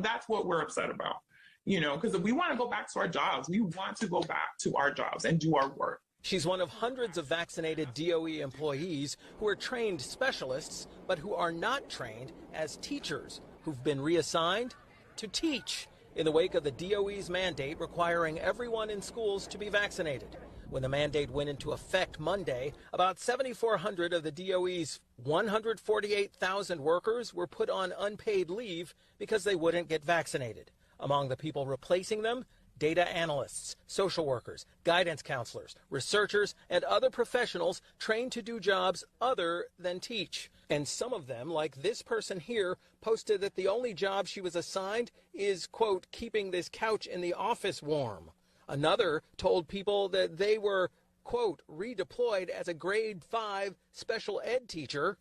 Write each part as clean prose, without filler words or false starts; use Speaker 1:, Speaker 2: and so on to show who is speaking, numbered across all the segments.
Speaker 1: that's what we're upset about, because we want to go back to our jobs. We want to go back to our jobs and do our work.
Speaker 2: She's one of hundreds of vaccinated DOE employees who are trained specialists, but who are not trained as teachers, who've been reassigned to teach in the wake of the DOE's mandate requiring everyone in schools to be vaccinated. When the mandate went into effect Monday, about 7,400 of the DOE's 148,000 workers were put on unpaid leave because they wouldn't get vaccinated. Among the people replacing them, data analysts, social workers, guidance counselors, researchers, and other professionals trained to do jobs other than teach. And some of them, like this person here, posted that the only job she was assigned is, quote, keeping this couch in the office warm. Another told people that they were, quote, redeployed as a grade 5 special ed teacher,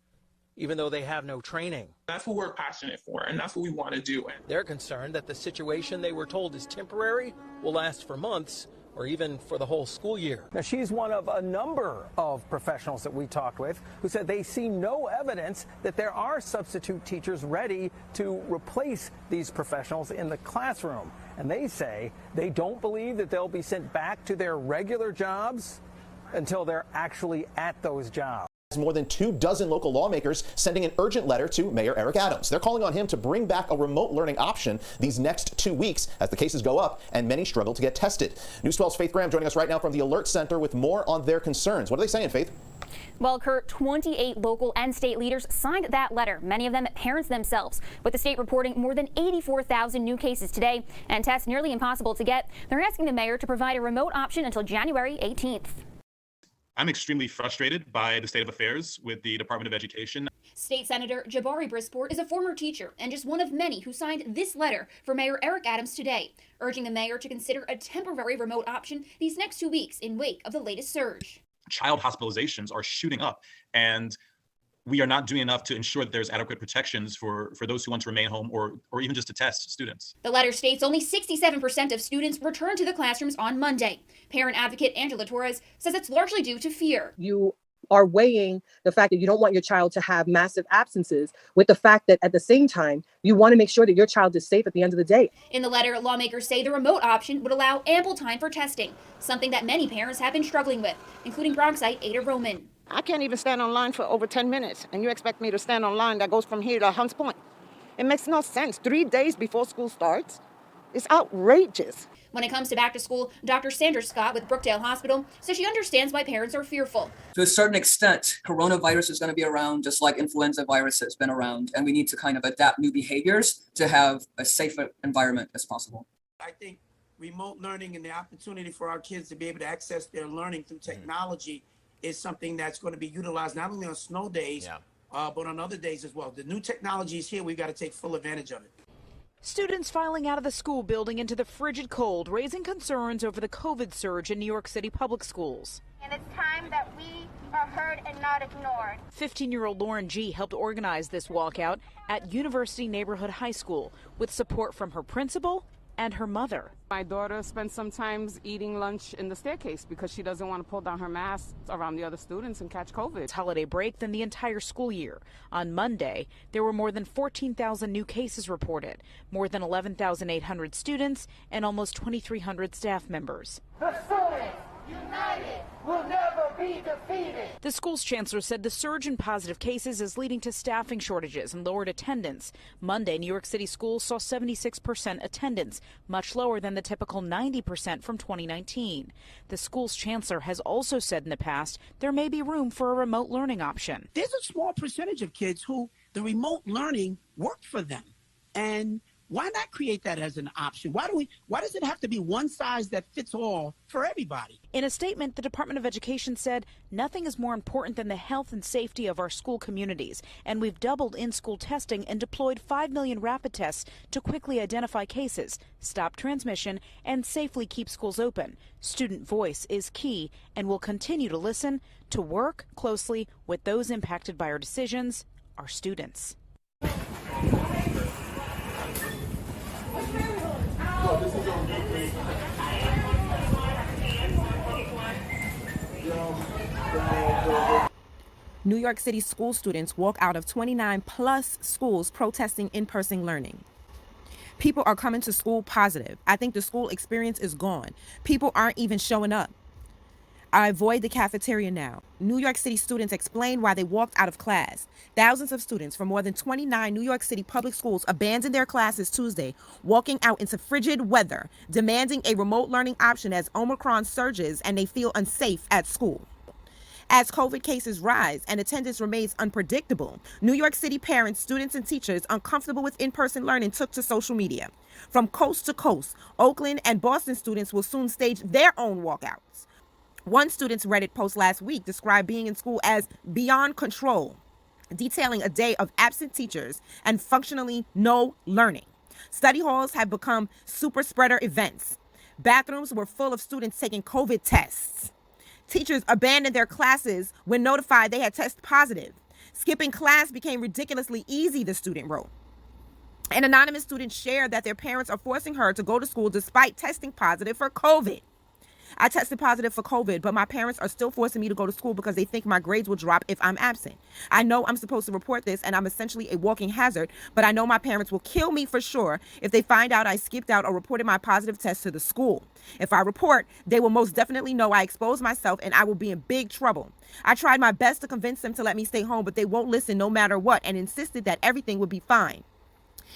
Speaker 2: even though they have no training.
Speaker 1: That's what we're passionate for, and that's what we want to do.
Speaker 2: They're concerned that the situation they were told is temporary will last for months or even for the whole school year.
Speaker 3: Now, she's one of a number of professionals that we talked with who said they see no evidence that there are substitute teachers ready to replace these professionals in the classroom. And they say they don't believe that they'll be sent back to their regular jobs until they're actually at those jobs.
Speaker 4: More than 24 local lawmakers sending an urgent letter to Mayor Eric Adams. They're calling on him to bring back a remote learning option these next 2 weeks as the cases go up and many struggle to get tested. News 12's Faith Graham joining us right now from the Alert Center with more on their concerns. What are they saying, Faith?
Speaker 5: Well, Kurt, 28 local and state leaders signed that letter, many of them parents themselves, with the state reporting more than 84,000 new cases today and tests nearly impossible to get. They're asking the mayor to provide a remote option until January 18th.
Speaker 6: I'm extremely frustrated by the state of affairs with the Department of Education.
Speaker 5: State Senator Jabari Brisport is a former teacher and just one of many who signed this letter for Mayor Eric Adams today, urging the mayor to consider a temporary remote option these next 2 weeks in wake of the latest surge.
Speaker 6: Child hospitalizations are shooting up, and we are not doing enough to ensure that there's adequate protections for those who want to remain home or even just to test students.
Speaker 5: The letter states only 67% of students return to the classrooms on Monday. Parent advocate Angela Torres says it's largely due to fear.
Speaker 7: You are weighing the fact that you don't want your child to have massive absences with the fact that at the same time, you want to make sure that your child is safe at the end of the day.
Speaker 5: In the letter, lawmakers say the remote option would allow ample time for testing, something that many parents have been struggling with, including Bronxite Ada Roman.
Speaker 8: I can't even stand online for over 10 minutes, and you expect me to stand online that goes from here to Hunts Point. It makes no sense. 3 days before school starts? It's outrageous.
Speaker 5: When it comes to back to school, Dr. Sandra Scott with Brookdale Hospital says she understands why parents are fearful.
Speaker 9: To a certain extent, coronavirus is going to be around just like influenza virus has been around, and we need to kind of adapt new behaviors to have a safer environment as possible.
Speaker 10: I think remote learning and the opportunity for our kids to be able to access their learning through technology is something that's going to be utilized not only on snow days, but on other days as well. The new technology is here. We've got to take full advantage of it.
Speaker 11: Students filing out of the school building into the frigid cold, raising concerns over the COVID surge in New York City public schools.
Speaker 12: And it's time that we are heard and not ignored.
Speaker 11: 15-year-old Lauren G. helped organize this walkout at University Neighborhood High School with support from her principal and her mother.
Speaker 13: My daughter spends some time eating lunch in the staircase because she doesn't want to pull down her mask around the other students and catch COVID.
Speaker 11: It's holiday break, then the entire school year. On Monday, there were more than 14,000 new cases reported, more than 11,800 students, and almost 2,300 staff members.
Speaker 12: The students, united, will never be defeated.
Speaker 11: The school's chancellor said the surge in positive cases is leading to staffing shortages and lowered attendance. Monday, New York City schools saw 76% attendance, much lower than the typical 90% from 2019. The school's chancellor has also said in the past there may be room for a remote learning option.
Speaker 10: There's a small percentage of kids who the remote learning worked for them. And why not create that as an option? Why does it have to be one size that fits all for everybody?
Speaker 11: In a statement, the Department of Education said nothing is more important than the health and safety of our school communities, and we've doubled in-school testing and deployed 5 million rapid tests to quickly identify cases, stop transmission, and safely keep schools open. Student voice is key, and we'll continue to listen to work closely with those impacted by our decisions, our students.
Speaker 14: New York City school students walk out of 29 plus schools protesting in-person learning. People are coming to school positive. I think the school experience is gone. People aren't even showing up. I avoid the cafeteria now. New York City students explained why they walked out of class. Thousands of students from more than 29 New York City public schools abandoned their classes Tuesday, walking out into frigid weather, demanding a remote learning option as Omicron surges and they feel unsafe at school. As COVID cases rise and attendance remains unpredictable, New York City parents, students, and teachers uncomfortable with in-person learning took to social media. From coast to coast, Oakland and Boston students will soon stage their own walkouts. One student's Reddit post last week described being in school as beyond control, detailing a day of absent teachers and functionally no learning. Study halls have become super spreader events. Bathrooms were full of students taking COVID tests. Teachers abandoned their classes when notified they had tested positive. Skipping class became ridiculously easy, the student wrote. An anonymous student shared that their parents are forcing her to go to school despite testing positive for COVID. I tested positive for COVID, but my parents are still forcing me to go to school because they think my grades will drop if I'm absent. I know I'm supposed to report this and I'm essentially a walking hazard, but I know my parents will kill me for sure if they find out I skipped out or reported my positive test to the school. If I report, they will most definitely know I exposed myself and I will be in big trouble. I tried my best to convince them to let me stay home, but they won't listen no matter what and insisted that everything would be fine.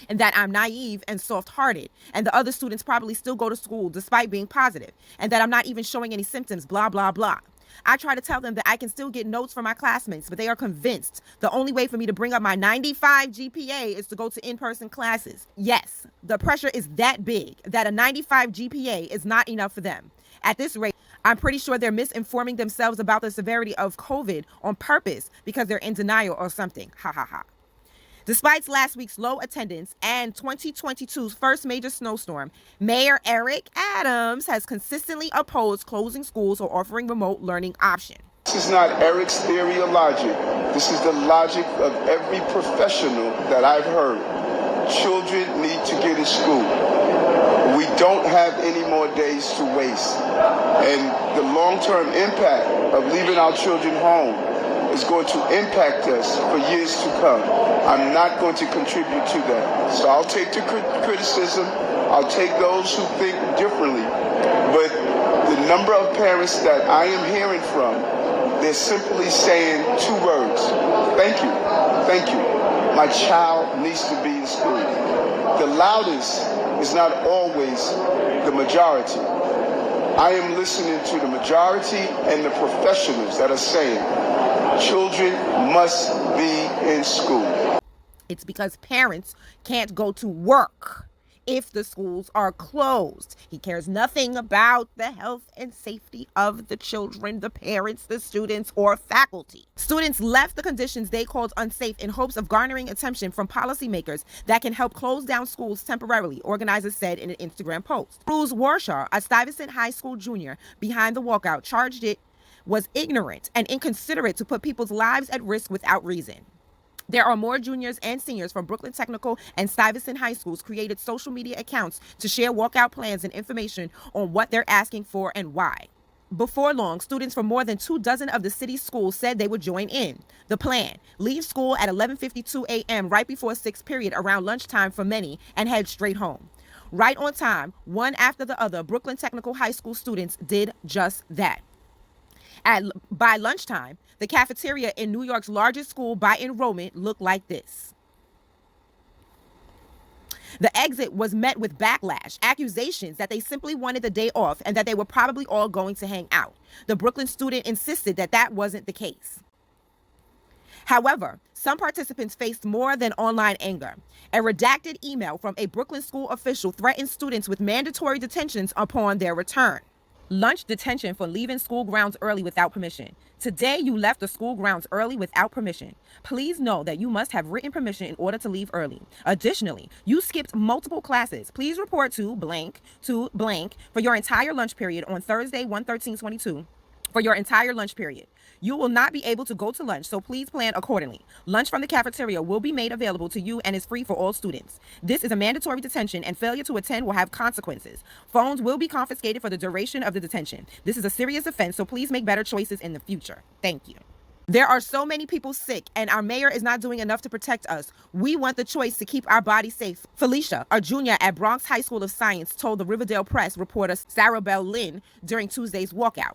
Speaker 14: And that I'm naive and soft-hearted, and the other students probably still go to school despite being positive, and that I'm not even showing any symptoms, blah, blah, blah. I try to tell them that I can still get notes from my classmates, but they are convinced the only way for me to bring up my 95 GPA is to go to in-person classes. Yes, the pressure is that big that a 95 GPA is not enough for them. At this rate, I'm pretty sure they're misinforming themselves about the severity of COVID on purpose because they're in denial or something. Ha ha ha. Despite last week's low attendance and 2022's first major snowstorm, Mayor Eric Adams has consistently opposed closing schools or offering remote learning options.
Speaker 15: This is not Eric's theory or logic. This is the logic of every professional that I've heard. Children need to get to school. We don't have any more days to waste. And the long-term impact of leaving our children home is going to impact us for years to come. I'm not going to contribute to that. So I'll take the criticism. I'll take those who think differently. But the number of parents that I am hearing from, they're simply saying two words. Thank you. Thank you. My child needs to be in school. The loudest is not always the majority. I am listening to the majority and the professionals that are saying children must be in school.
Speaker 14: It's because parents can't go to work if the schools are closed. He cares nothing about the health and safety of the children, the parents, the students, or faculty. Students left the conditions they called unsafe in hopes of garnering attention from policymakers that can help close down schools temporarily, organizers said in an Instagram post. Bruce Warshaw, a Stuyvesant High School junior behind the walkout, charged it was ignorant and inconsiderate to put people's lives at risk without reason. There are more juniors and seniors from Brooklyn Technical and Stuyvesant High Schools created social media accounts to share walkout plans and information on what they're asking for and why. Before long, students from more than 24 of the city's schools said they would join in. The plan: leave school at 11:52 a.m. right before 6th period around lunchtime for many and head straight home. Right on time, one after the other, Brooklyn Technical High School students did just that. By lunchtime, the cafeteria in New York's largest school by enrollment looked like this. The exit was met with backlash, accusations that they simply wanted the day off and that they were probably all going to hang out. The Brooklyn student insisted that that wasn't the case. However, some participants faced more than online anger. A redacted email from a Brooklyn school official threatened students with mandatory detentions upon their return. Lunch detention for leaving school grounds early without permission. Today, you left the school grounds early without permission. Please know that you must have written permission in order to leave early. Additionally, you skipped multiple classes. Please report to blank for your entire lunch period on Thursday, 1/13/22. For your entire lunch period. You will not be able to go to lunch, so please plan accordingly. Lunch from the cafeteria will be made available to you and is free for all students. This is a mandatory detention and failure to attend will have consequences. Phones will be confiscated for the duration of the detention. This is a serious offense, so please make better choices in the future. Thank you. There are so many people sick, and our mayor is not doing enough to protect us. We want the choice to keep our bodies safe. Felicia, a junior at Bronx High School of Science, told the Riverdale Press reporter Sarah Bell Lynn during Tuesday's walkout.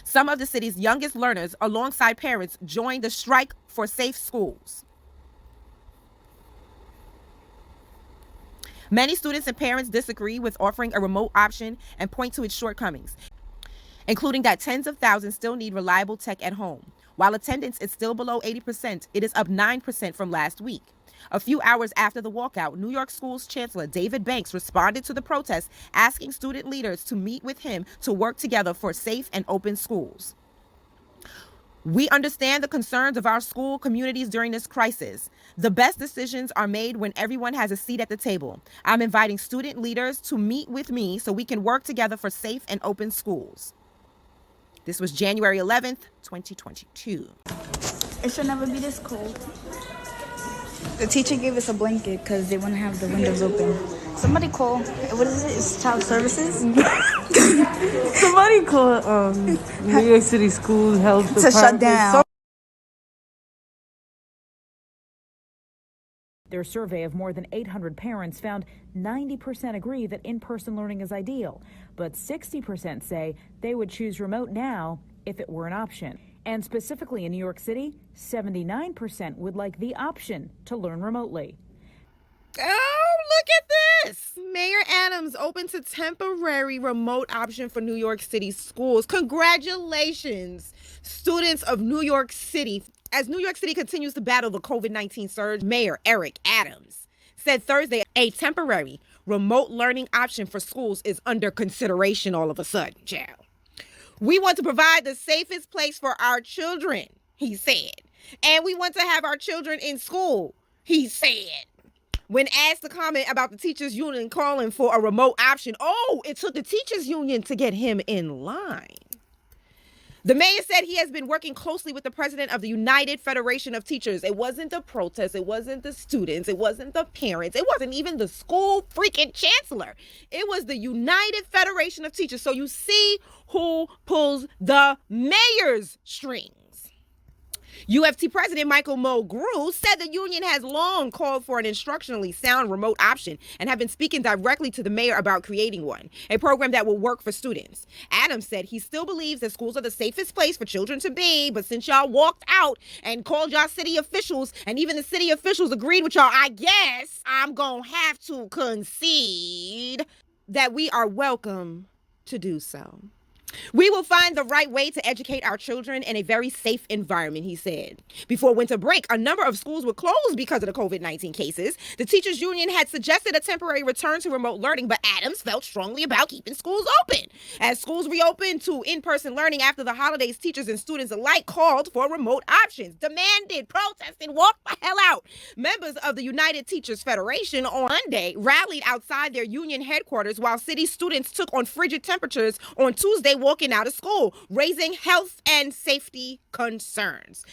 Speaker 14: Some of the city's youngest learners, alongside parents, joined the strike for safe schools. Many students and parents disagree with offering a remote option and point to its shortcomings, including that tens of thousands still need reliable tech at home. While attendance is still below 80%, it is up 9% from last week. A few hours after the walkout, New York Schools Chancellor David Banks responded to the protest, asking student leaders to meet with him to work together for safe and open schools. We understand the concerns of our school communities during this crisis. The best decisions are made when everyone has a seat at the table. I'm inviting student leaders to meet with me so we can work together for safe and open schools. This was January 11th, 2022.
Speaker 16: It should never be this cold. The teacher gave us a blanket because they want to have the windows open. Somebody call, what is it? It's child services?
Speaker 17: Somebody call New York City School Health
Speaker 16: to shut down.
Speaker 11: Their survey of more than 800 parents found 90% agree that in-person learning is ideal, but 60% say they would choose remote now if it were an option. And specifically in New York City, 79% would like the option to learn remotely.
Speaker 14: Oh, look at this. Mayor Adams opened to temporary remote option for New York City schools. Congratulations, students of New York City. As New York City continues to battle the COVID-19 surge, Mayor Eric Adams said Thursday a temporary remote learning option for schools is under consideration all of a sudden, child. We want to provide the safest place for our children, he said. And we want to have our children in school, he said. When asked to comment about the teachers union calling for a remote option, it took the teachers union to get him in line. The mayor said he has been working closely with the president of the United Federation of Teachers. It wasn't the protests, it wasn't the students, it wasn't the parents, it wasn't even the school freaking chancellor. It was the United Federation of Teachers. So you see who pulls the mayor's strings. UFT President Michael Mulgrew said the union has long called for an instructionally sound remote option and have been speaking directly to the mayor about creating one, a program that will work for students. Adams said he still believes that schools are the safest place for children to be, but since y'all walked out and called y'all city officials, and even the city officials agreed with y'all, I guess I'm gonna have to concede that we are welcome to do so. We will find the right way to educate our children in a very safe environment, he said. Before winter break, a number of schools were closed because of the COVID-19 cases. The teachers union had suggested a temporary return to remote learning, but Adams felt strongly about keeping schools open. As schools reopened to in-person learning after the holidays, teachers and students alike called for remote options, demanded, protested, walked the hell out. Members of the United Teachers Federation on Monday rallied outside their union headquarters while city students took on frigid temperatures on Tuesday walking out of school, raising health and safety concerns.